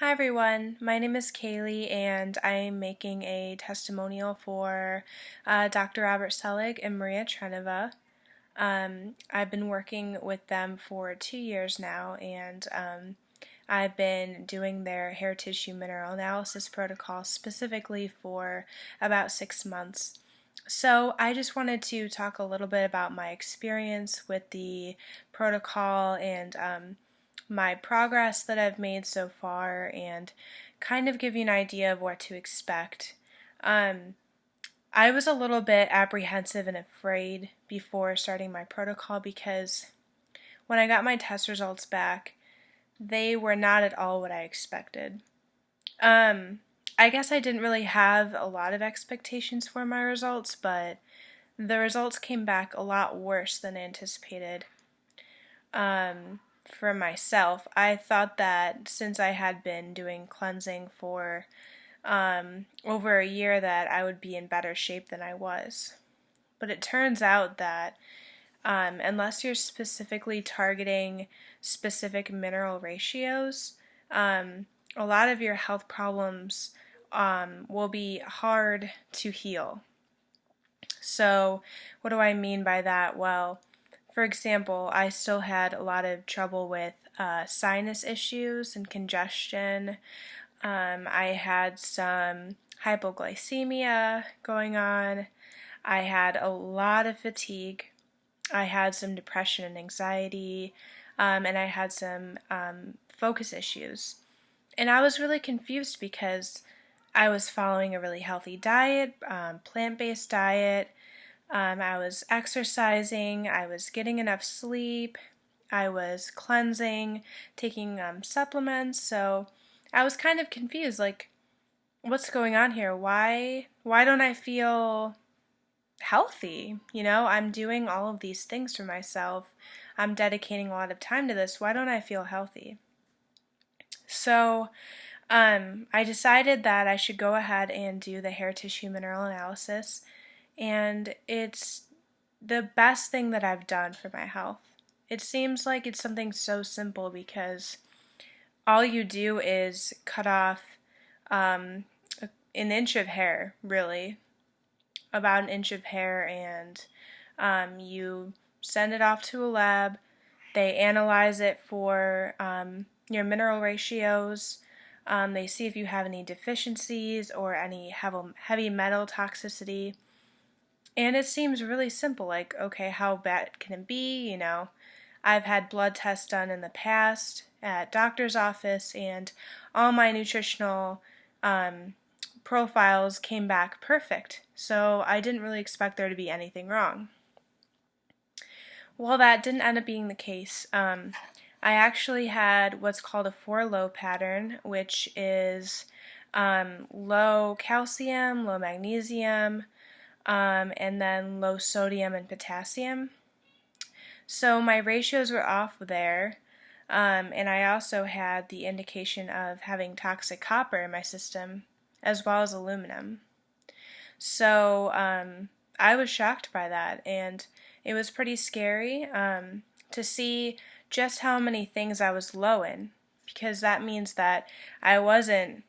Hi everyone, my name is Kaylee and I'm making a testimonial for Dr. Robert Selig and Maria Trenova. I've been working with them for 2 years now and I've been doing their hair tissue mineral analysis protocol specifically for about 6 months. So I just wanted to talk a little bit about my experience with the protocol and my progress that I've made so far and kind of give you an idea of what to expect. Um, I was a little bit apprehensive and afraid before starting my protocol because when I got my test results back, they were not at all what I expected. Um, I guess I didn't really have a lot of expectations for my results, but the results came back a lot worse than anticipated. For myself, I thought that since I had been doing cleansing for over a year that I would be in better shape than I was. But it turns out that unless you're specifically targeting specific mineral ratios, a lot of your health problems will be hard to heal. So, what do I mean by that? Well, for example, I still had a lot of trouble with sinus issues and congestion. I had some hypoglycemia going on. I had a lot of fatigue. I had some depression and anxiety, and I had some focus issues. And I was really confused because I was following a really healthy diet, plant-based diet. I was exercising, I was getting enough sleep, I was cleansing, taking supplements, so I was kind of confused, like, what's going on here? Why don't I feel healthy? I'm doing all of these things for myself. I'm dedicating a lot of time to this. Why don't I feel healthy? So, I decided that I should go ahead and do the hair tissue mineral analysis, and it's the best thing that I've done for my health. It seems like it's something so simple because all you do is cut off an inch of hair, really, about an inch of hair, and you send it off to a lab. They analyze it for your mineral ratios. They see if you have any deficiencies or any heavy metal toxicity. And it seems really simple, like, okay, how bad can it be? I've had blood tests done in the past at doctor's office, and all my nutritional profiles came back perfect. So I didn't really expect there to be anything wrong. Well, that didn't end up being the case. I actually had what's called a 4-low pattern, which is low calcium, low magnesium, and then low sodium and potassium. So my ratios were off there, and I also had the indication of having toxic copper in my system, as well as aluminum. So I was shocked by that, and it was pretty scary to see just how many things I was low in, because that means that I wasn't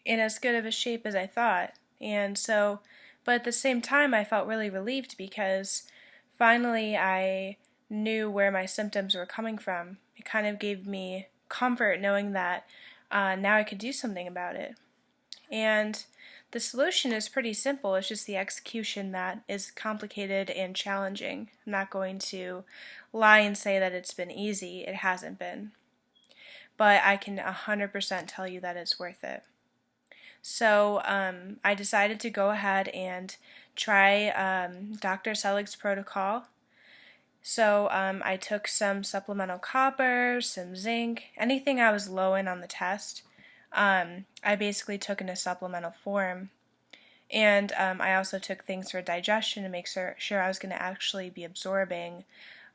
in as good of a shape as I thought. And so, but at the same time, I felt really relieved because finally I knew where my symptoms were coming from. It kind of gave me comfort knowing that now I could do something about it. And the solution is pretty simple. It's just the execution that is complicated and challenging. I'm not going to lie and say that it's been easy. It hasn't been. But I can 100% tell you that it's worth it. So I decided to go ahead and try Dr. Selig's protocol. So I took some supplemental copper, some zinc, anything I was low in on the test. I basically took in a supplemental form. And I also took things for digestion to make sure I was going to actually be absorbing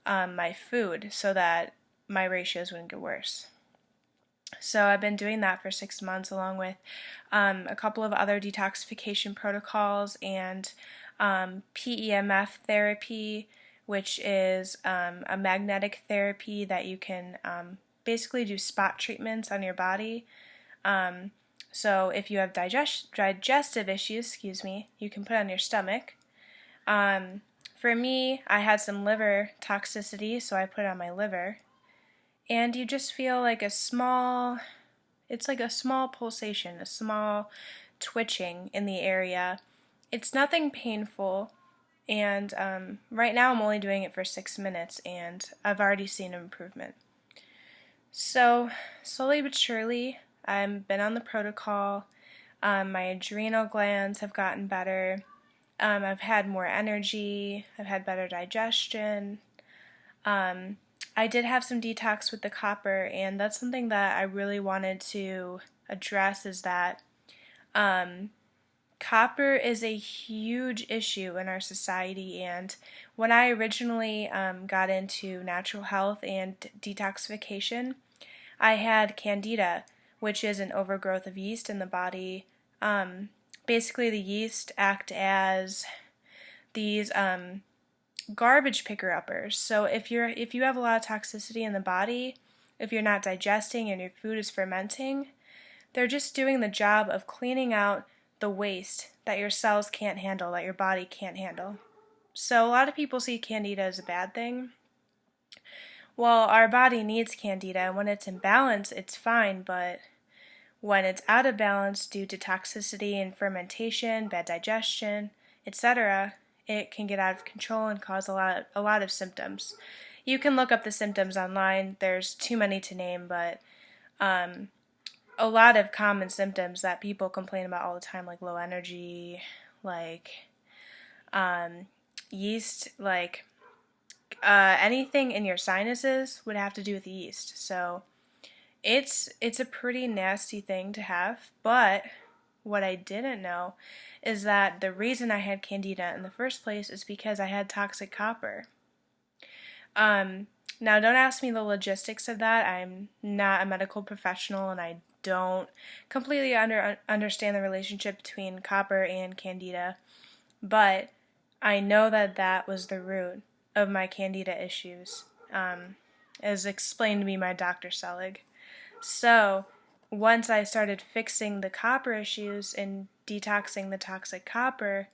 my food so that my ratios wouldn't get worse. So I've been doing that for 6 months along with a couple of other detoxification protocols and PEMF therapy, which is a magnetic therapy that you can basically do spot treatments on your body. So if you have digestive issues, you can put on your stomach. For me, I had some liver toxicity, so I put it on my liver. And you just feel like it's like a small pulsation, a small twitching in the area. It's nothing painful, and right now I'm only doing it for 6 minutes, and I've already seen an improvement. So, slowly but surely, I've been on the protocol. My adrenal glands have gotten better. I've had more energy. I've had better digestion. I did have some detox with the copper, and that's something that I really wanted to address, is that copper is a huge issue in our society. And when I originally got into natural health and detoxification, I had candida, which is an overgrowth of yeast in the body. Basically, the yeast act as these garbage picker-uppers. So if you have a lot of toxicity in the body, if you're not digesting and your food is fermenting, they're just doing the job of cleaning out the waste that your cells can't handle, that your body can't handle. So a lot of people see candida as a bad thing. Well, our body needs candida, and when it's in balance, it's fine, but when it's out of balance due to toxicity and fermentation, bad digestion, etc., it can get out of control and cause a lot of symptoms. You can look up the symptoms online. There's too many to name, but a lot of common symptoms that people complain about all the time, like low energy, like yeast, like anything in your sinuses would have to do with yeast. So it's a pretty nasty thing to have, but what I didn't know is that the reason I had candida in the first place is because I had toxic copper. Now, don't ask me the logistics of that. I'm not a medical professional, and I don't completely understand the relationship between copper and candida, but I know that that was the root of my candida issues, as explained to me by Dr. Selig. So, once I started fixing the copper issues and detoxing the toxic copper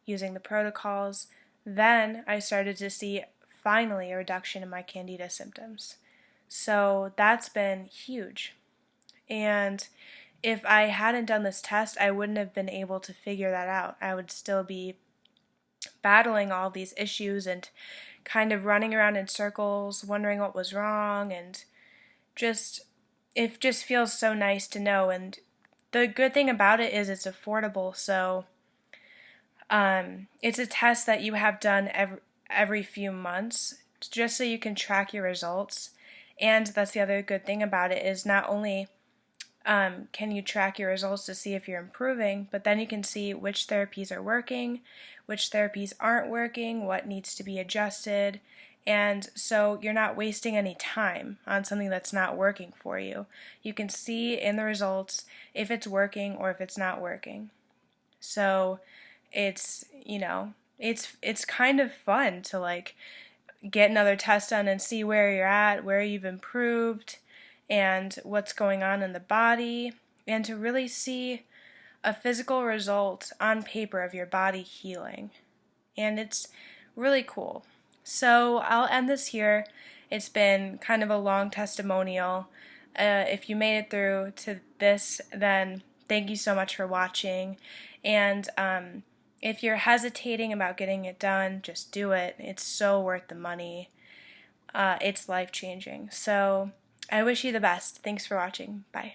using the protocols, then I started to see finally a reduction in my candida symptoms. So that's been huge. And if I hadn't done this test, I wouldn't have been able to figure that out. I would still be battling all these issues and kind of running around in circles, wondering what was wrong, and it just feels so nice to know. And the good thing about it is it's affordable, so it's a test that you have done every few months, just so you can track your results. And that's the other good thing about it, is not only can you track your results to see if you're improving, but then you can see which therapies are working, which therapies aren't working, what needs to be adjusted. And so you're not wasting any time on something that's not working for you. You can see in the results if it's working or if it's not working. So it's kind of fun to like get another test done and see where you're at, where you've improved, and what's going on in the body, and to really see a physical result on paper of your body healing. And it's really cool. So I'll end this here. It's been kind of a long testimonial. If you made it through to this, then thank you so much for watching. And if you're hesitating about getting it done, just do it. It's so worth the money. It's life-changing. So I wish you the best. Thanks for watching. Bye.